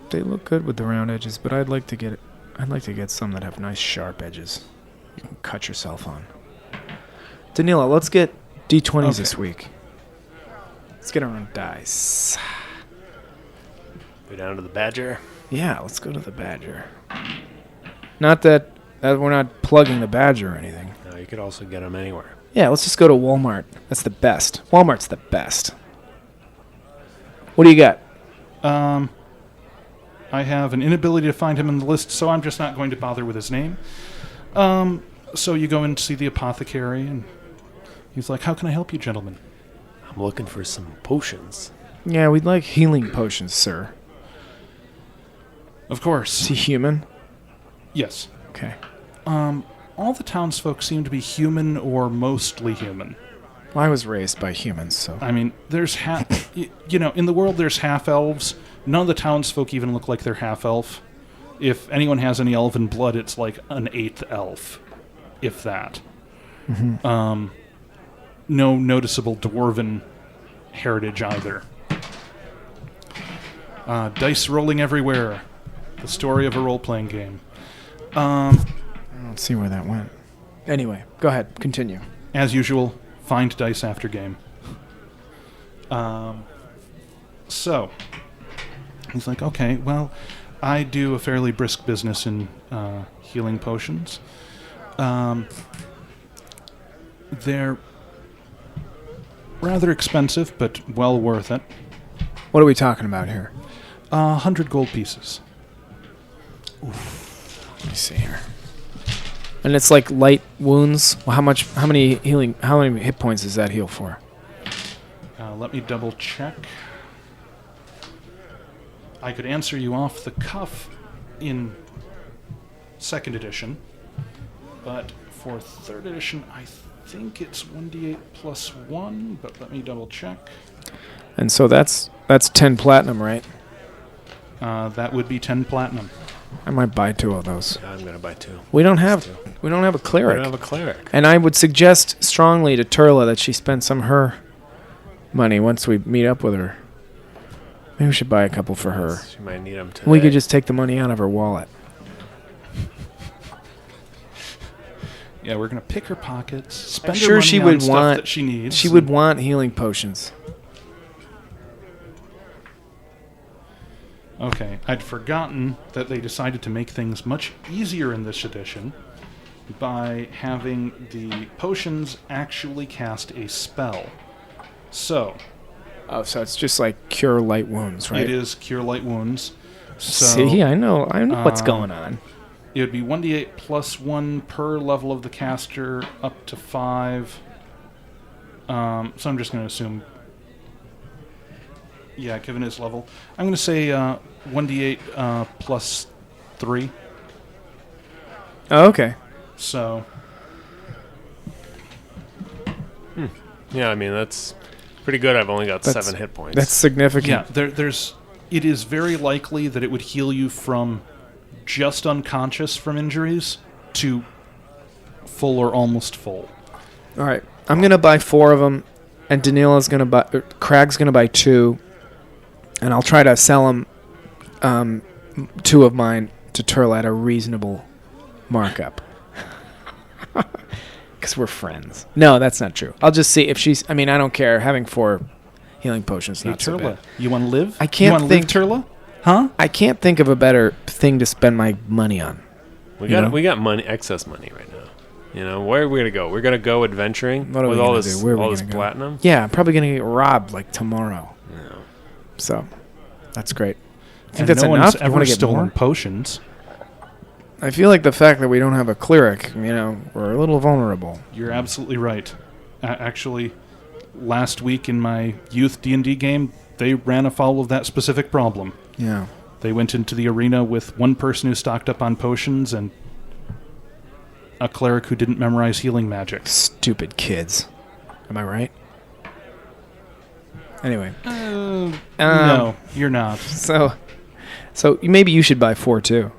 They look good with the round edges, but I'd like to get some that have nice sharp edges. You can cut yourself on. Danila, let's get D20s this week. Let's get our own dice. Go down to the Badger. Yeah, let's go to the Badger. Not that we're not plugging the Badger or anything. No, you could also get them anywhere. Yeah, let's just go to Walmart. That's the best. Walmart's the best. What do you got? I have an inability to find him in the list, so I'm just not going to bother with his name. So you go and see the apothecary, and he's like, "How can I help you, gentlemen?" I'm looking for some potions. Yeah, we'd like healing potions, sir. Of Is course. he human? Yes. Okay. All the townsfolk seem to be human or mostly human. Well, I was raised by humans, so... I mean, there's in the world there's half-elves. None of the townsfolk even look like they're half-elf. If anyone has any elven blood, it's like an eighth elf, if that. Mm-hmm. No noticeable dwarven heritage either. Dice rolling everywhere. The story of a role-playing game. I don't see where that went. Anyway, go ahead. Continue. As usual, find dice after game. So, he's like, okay, well, I do a fairly brisk business in healing potions. They're rather expensive, but well worth it. What are we talking about here? 100 gold pieces. Let me see here. And it's like light wounds. Well, how many hit points does that heal for? Let me double check. I could answer you off the cuff in 2nd edition, but for 3rd edition, I think it's 1d8 plus 1, but let me double check. And so that's 10 platinum, right? That would be 10 platinum. I might buy 2 of those. I'm going to buy 2. We don't have a I don't cleric. have a cleric. And I would suggest strongly to Turla that she spend some of her money once we meet up with her. Maybe we should buy a couple for her. She might need them today. We could just take the money out of her wallet. Yeah, we're gonna pick her pockets. I'm Spend her sure money she on would stuff want. that she needs. She would want healing potions. Okay, I'd forgotten that they decided to make things much easier in this edition by having the potions actually cast a spell. So, Oh, so it's just like cure light wounds, right? it is Cure Light Wounds. So, See, I know what's going on. it would be 1d8 plus 1 per level of the caster, up to 5. So I'm just going to assume... Yeah, given his level. I'm going to say 1d8 plus 3. Oh, okay. So, Yeah, I mean, that's pretty good. I've only got 7 hit points. That's significant. yeah, it is very likely that it would heal you from just unconscious from injuries to full or almost full. All right. I'm going to buy 4 of them, and Danila's going to buy... Crag's going to buy 2, and I'll try to sell them 2 of mine to Turla at a reasonable markup. Because we're friends. No, that's not true. I'll just see if she's... I mean, I don't care. Having 4 healing potions Hey, not so Turla, bad. you want to live? I can't You want to live, think- Turla? Huh? I can't think of a better thing to spend my money on. we you know? got money, excess money right now. You know, where are we gonna go? We're gonna go adventuring What are we with all gonna this do? Where are we all this gonna go? platinum. Yeah, I'm probably going to get robbed like tomorrow. No. So, that's great. I think And that's no enough. one's You ever wanna get stolen more? potions. I feel like the fact that we don't have a cleric, we're a little vulnerable. You're absolutely right. Actually, last week in my youth D&D game, they ran afoul of that specific problem. Yeah. They went into the arena with one person who stocked up on potions and a cleric who didn't memorize healing magic. Stupid kids. Am I right? Anyway. No, you're not. So maybe you should buy 4 too.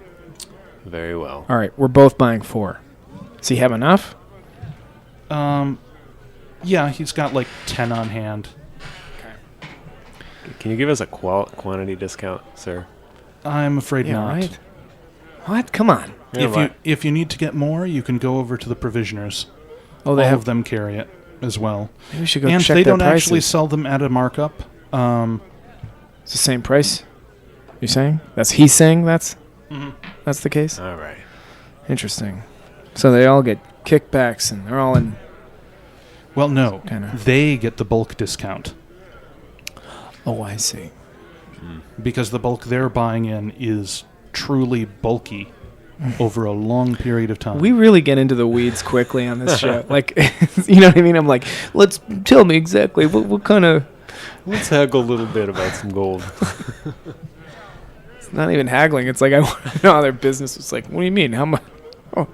Very well. All right, we're both buying 4. Does he have enough? Yeah, he's got like 10 on hand. Can you give us a quantity discount, sir? I'm afraid Yeah, not. right. What? Come on. Yeah, If you need to get more, you can go over to the provisioners. Oh, they All have of them carry it as well. Maybe we should go And check they their don't actually prices. sell them at a markup. It's the same price. You're saying? He's saying that's the case? all right. Interesting. So they all get kickbacks and they're all in... Well, no. Kinda. They get the bulk discount Oh, I see. because the bulk they're buying in is truly bulky over a long period of time. We really get into the weeds quickly on this show. Like, you know what I mean? I'm like, tell me exactly what kind of... Let's haggle a little bit about some gold. It's not even haggling. It's like, I want to know how their business is. Like, what do you mean? How much? Oh.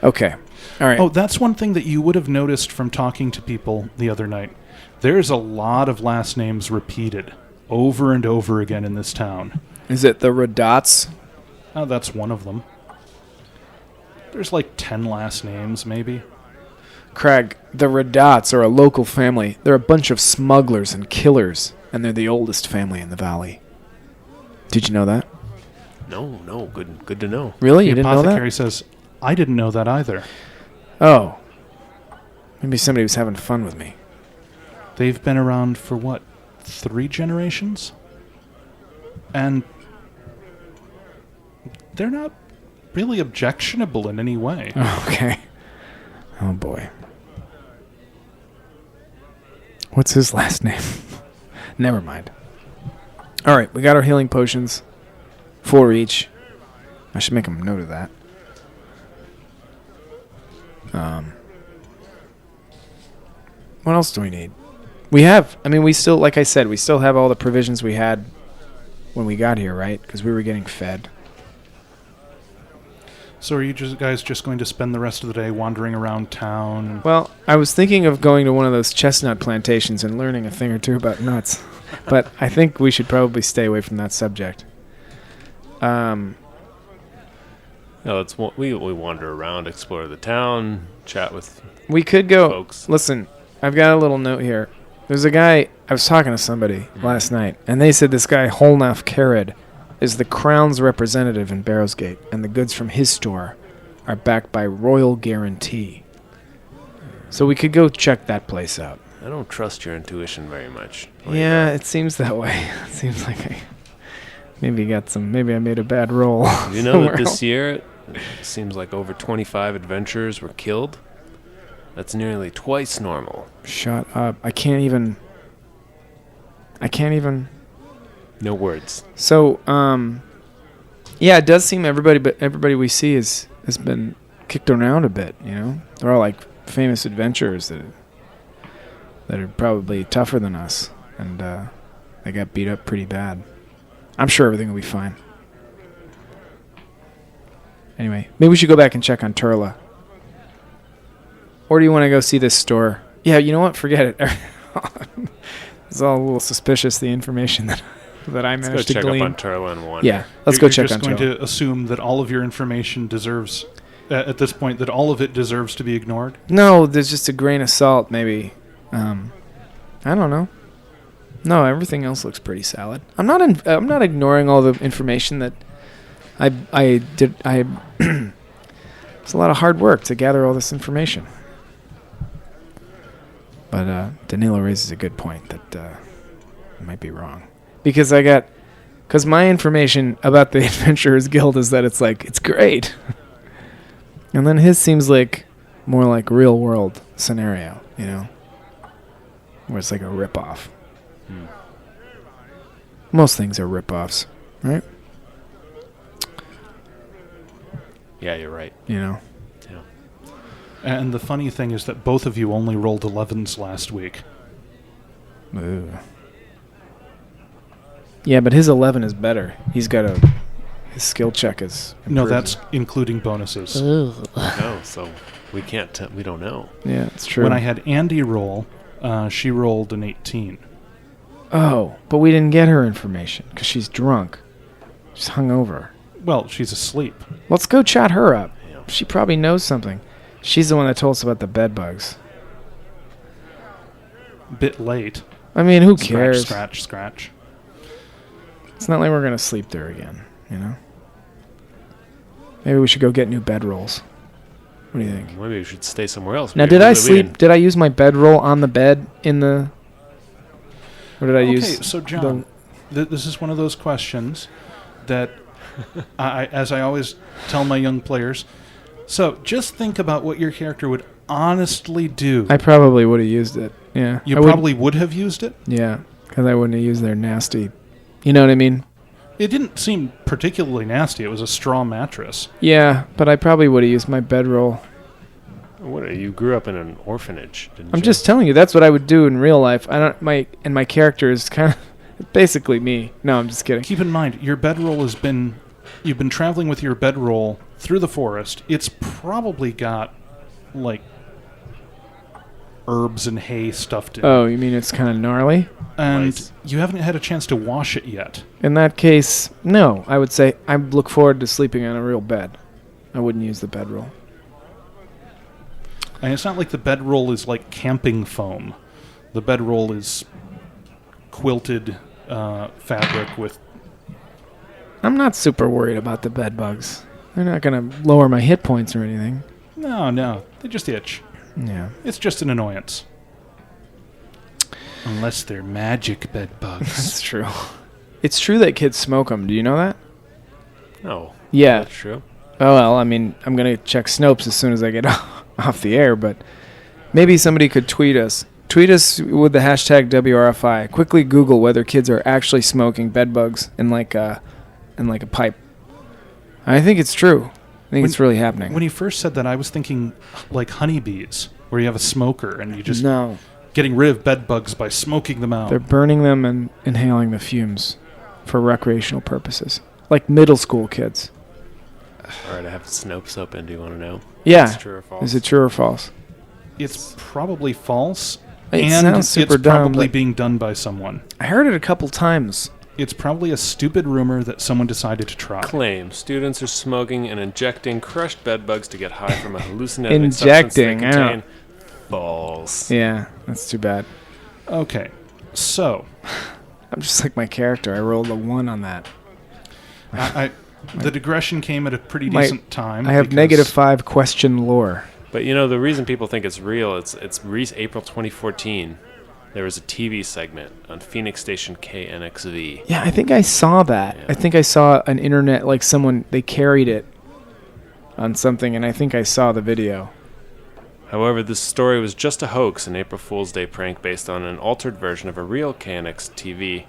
Okay. All right. Oh, that's one thing that you would have noticed from talking to people the other night. There's a lot of last names repeated over and over again in this town. Is it the Radots? Oh, that's one of them. There's like 10 last names, maybe. Crag, the Radots are a local family. They're a bunch of smugglers and killers, and they're the oldest family in the valley. Did you know that? No, good to know. Really? The You didn't know apothecary that? says, I didn't know that either. Oh. Maybe somebody was having fun with me. They've been around for what, 3 generations? And they're not really objectionable in any way. Okay. Oh, boy. What's his last name? Never mind. All right, we got our healing potions. 4 each. I should make a note of that. What else do we need? We still, like I said, we still have all the provisions we had when we got here, right? Because we were getting fed. So are you guys just going to spend the rest of the day wandering around town? Well, I was thinking of going to one of those chestnut plantations and learning a thing or two about nuts. But I think we should probably stay away from that subject. No, we wander around, explore the town, chat with We could go. folks. Listen, I've got a little note here. There's a guy, I was talking to somebody last night, and they said this guy, Holnaf Karad, is the Crown's representative in Barrowsgate, and the goods from his store are backed by royal guarantee. So we could go check that place out. I don't trust your intuition very much. Yeah, it seems that way. It seems like I maybe I made a bad roll. You know that somewhere this else. year, it seems like over 25 adventurers were killed? That's nearly twice normal. Shut up. I can't even. No words. So, yeah, it does seem everybody we see has been kicked around a bit, you know? They're all like famous adventurers that are probably tougher than us. And They got beat up pretty bad. I'm sure everything will be fine. Anyway, maybe we should go back and check on Turla. Or do you want to go see this store? Yeah, you know what? Forget it. It's all a little suspicious, the information that I Let's go managed to check glean. up on Turla and one. Yeah, let's go check You're on just going Turla. to assume that all of your information deserves, at this point, that all of it deserves to be ignored? No, there's just a grain of salt, maybe. I don't know. No, everything else looks pretty solid. I'm not ignoring all the information that I did. It's a lot of hard work to gather all this information. But Danilo raises a good point that I might be wrong. Because my information about the Adventurers Guild is that it's great. And then his seems like more like real world scenario, where it's like a ripoff. Most things are ripoffs, right? Yeah, you're right. Yeah. And the funny thing is that both of you only rolled 11s last week. Ooh. Yeah, but his 11 is better. His skill check is improved. No, that's including bonuses. No, so we can't. We don't know. Yeah, it's true. When I had Andy roll, she rolled an 18. Oh, but we didn't get her information because she's drunk. She's hungover. Well, she's asleep. Let's go chat her up. She probably knows something. She's the one that told us about the bed bugs. Bit late. I mean, who cares? Scratch. It's not like we're going to sleep there again, Maybe we should go get new bedrolls. What do you think? Maybe we should stay somewhere else. Now, did I sleep? Did I use my bedroll on the bed in the... Or did I use... Okay, so John, this is one of those questions that, as I always tell my young players, so just think about what your character would honestly do. I probably would have used it, yeah. You probably would have used it? Yeah, because I wouldn't have used their nasty... You know what I mean? It didn't seem particularly nasty. It was a straw mattress. Yeah, but I probably would have used my bedroll. What? You grew up in an orphanage, didn't you? I'm just telling you, that's what I would do in real life. My character is kind of basically me. No, I'm just kidding. Keep in mind, your bedroll you've been traveling with your bedroll through the forest. It's probably got, like, herbs and hay stuffed in it. Oh, you mean it's kind of gnarly? And Nice. you haven't had a chance to wash it yet. In that case, no. I would say I look forward to sleeping on a real bed. I wouldn't use the bedroll. And it's not like the bedroll is like camping foam. The bedroll is quilted fabric with... I'm not super worried about the bed bugs. They're not going to lower my hit points or anything. No, they just itch. Yeah. It's just an annoyance. Unless they're magic bed bugs. That's true. It's true that kids smoke them. Do you know that? No. Yeah. That's true. Oh, well, I mean, I'm going to check Snopes as soon as I get off the air, but maybe somebody could tweet us. Tweet us with the hashtag WRFI. Quickly Google whether kids are actually smoking bed bugs in like a pipe. I think it's true. I think it's really happening. When you first said that, I was thinking like honeybees, where you have a smoker and you just No. getting rid of bed bugs by smoking them out. They're burning them and inhaling the fumes for recreational purposes. Like middle school kids. All right, I have Snopes open. Do you want to know? Yeah. Is it true or false? Is it true or false? It's probably false. It and sounds super it's dumb, probably but- being done by someone. I heard it a couple times. It's probably a stupid rumor that someone decided to try. Claim students are smoking and injecting crushed bed bugs to get high from a hallucinogenic substance they Injecting, I contain. False. Yeah, that's too bad. Okay, so I'm just like my character. I rolled a 1 on that. the digression came at a pretty My- decent time. I have because -5 question lore. But the reason people think it's real, it's April 2014. There was a TV segment on Phoenix station KNXV. Yeah, I think I saw that. Yeah. I think I saw an internet, like someone, they carried it on something, and I think I saw the video. However, this story was just a hoax, an April Fool's Day prank based on an altered version of a real KNXV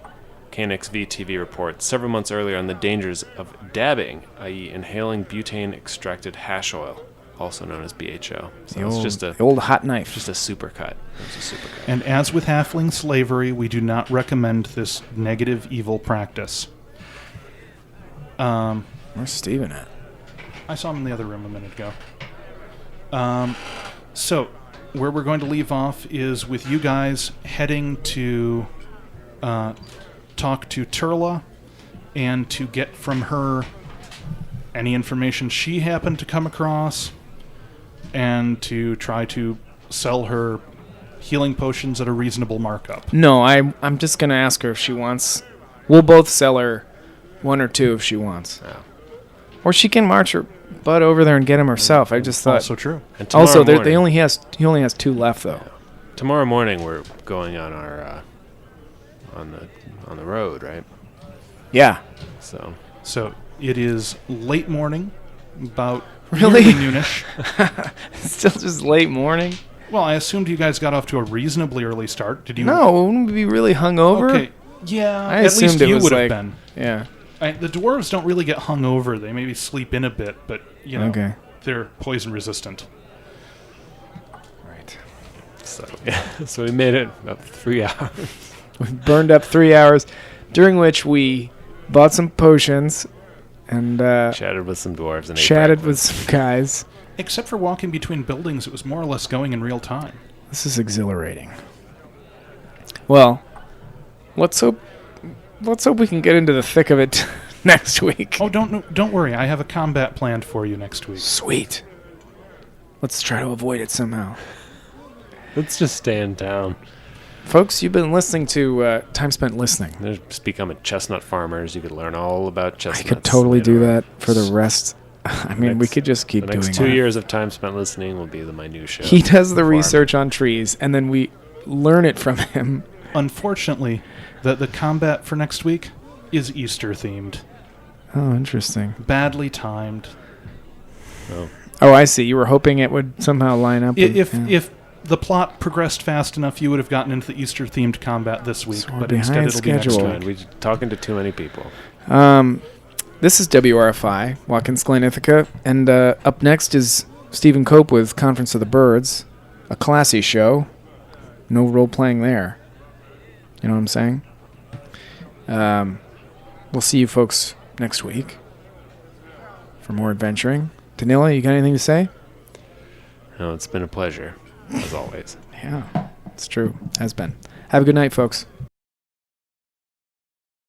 TV report several months earlier on the dangers of dabbing, i.e. inhaling butane-extracted hash oil. also known as BHO. So The it's old, just the old hot knife. a supercut. It's a supercut. And as with halfling slavery, we do not recommend this negative, evil practice. Where's Steven at? I saw him in the other room a minute ago. So, where we're going to leave off is with you guys heading to talk to Turla and to get from her any information she happened to come across and to try to sell her healing potions at a reasonable markup. No, I'm just going to ask her if she wants. We'll both sell her 1 or 2 if she wants. Yeah. Or she can march her butt over there and get him herself. I just thought. Also true. And tomorrow Also, morning, he only has 2 left though. tomorrow morning we're going on our on the road, right? Yeah. So It is late morning, about Really? nearly noonish. Still just late morning. Well, I assumed you guys got off to a reasonably early start. Did you? No, wouldn't we be really hungover? Okay. Yeah, I at assumed least it you was would have like- been. Yeah. The dwarves don't really get hungover. They maybe sleep in a bit, but Okay. they're poison resistant. Right. so we made it about 3 hours. We burned up 3 hours, during which we bought some potions and Chatted with some dwarves and ate chatted with breakfast. some guys. Except for walking between buildings, it was more or less going in real time. This is exhilarating. Well, let's hope we can get into the thick of it next week. Oh, don't worry. I have a combat planned for you next week. Sweet. Let's try to avoid it somehow. Let's just stay in town. Folks, you've been listening to Time Spent Listening. Just become a chestnut farmers. You could learn all about I chestnuts. could totally do later. that for the rest. I mean, we could just keep The doing next 2 that. years of time spent listening will be the minutia. He does the Farm. research on trees, and then we learn it from him. Unfortunately, the combat for next week is Easter themed. Oh, interesting. Badly timed. Oh, I see. You were hoping it would somehow line up. If the plot progressed fast enough, you would have gotten into the Easter themed combat this week, So we're but instead behind it'll be next schedule. week. And we're talking to too many people. This is WRFI, Watkins Glen, Ithaca, and up next is Stephen Cope with Conference of the Birds, a classy show. No role-playing there. You know what I'm saying? We'll see you folks next week for more adventuring. Danila, you got anything to say? No, it's been a pleasure, as always. Yeah, it's true. Has been. Have a good night, folks.